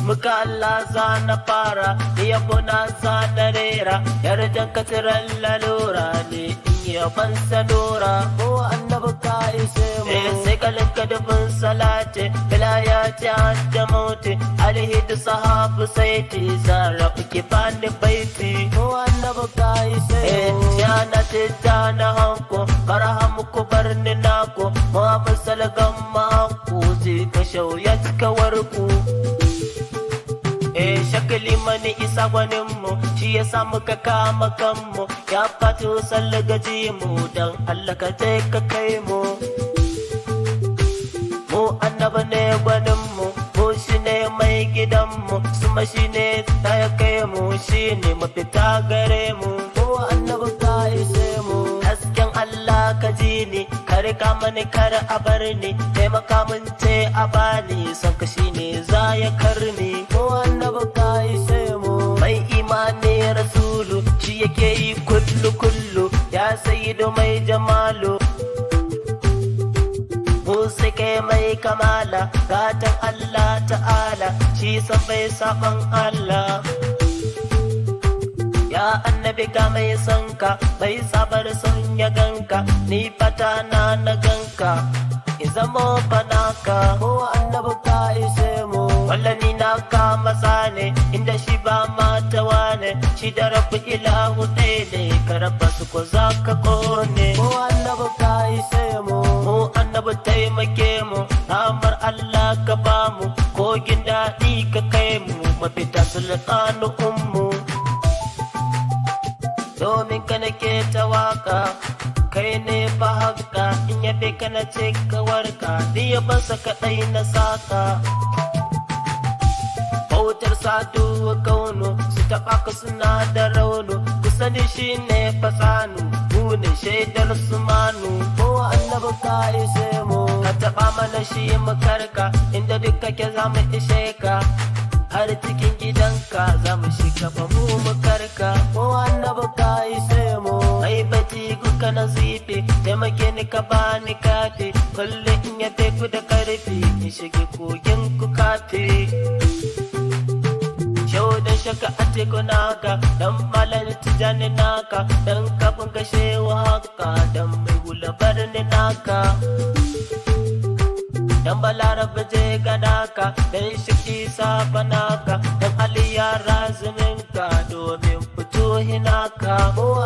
muka Allah zana fara yabo na zana rera yardan katiran lalura ne in yaban sanura ko annabi ka ise mu sai kalinka dubin salate bila ya ta da mauti alihi da sahabu saiti zara ki bani baiti ko annabi ka ise mu yana tana hanko barhamu ku barni nako mu absal gamma ku ji ka shauya cika warku shakali mani isa gwaninmu shi ya samu ka kama kanmu ya fato sallagaji mu don Allah ka je ka kai mu annaba ne gwaninmu mu shi ne mai gidanmu suma shi ne ta ya kai mu shi ne mafita gare mu annaba ka ise mu hasken Allah ka ji ni kare ka mani kar a bar ni taimaka min ce a bani son ka shi ne za ya karni annaba ka ise mu mai imani rasulu shi yake yi kullu ya sayyido mai jamalu sai kai mai kamala gatan Allah ta'ala shi san bai saban Allah ya annabi ga mai sanka bai sabar son ya ganka ni fata na ganka izamo fanaka annabi ka ise mu wallani na kama sane inda shi ba mata wane shi da rabu ilahu ɗaya ne ka raba su ko za ka kone annabi ka ise mu annabi taimake mu ramar Allah ka ba mu kogin daɗi ka kai mu mafita sultanu ummu domin ka nake ta waka kai ne fa haka in yabe ka na ce ka warka diya bansa kaɗai na saka bautar saduwa kauno su taɓa ka suna da rauno kusani shi ne fasanu mu ne shaidar su manu annabi ka ise mu ka taɓa mana shi mu karka inda duk kake za mu ishe ka har cikin gidanka za mu shiga fa mu karka annabi ka ise mu ai bati kuka na zife taimake ni ka bani kafe kullum in yabe ku da karfi in shige kogin ku kafe shaudan shaka a teku naka dan malar tijani naka dan kafin gashewa haka dan mai hulabar ni naka dan balaraba je ga naka dan shiki saba naka dan aliya razuminka domin fito hinaka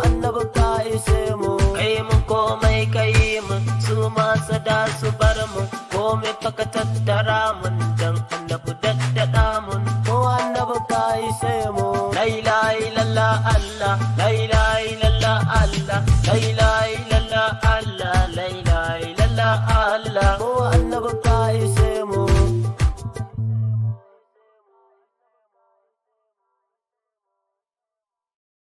annabi ka ise mu kai mun komai kai mun su masu da su bar mun komai faka tattara mun dan annabi daddada mun annabi ka ise mu la ilaha illallah Allah la ilaha illallah Allah la ilaha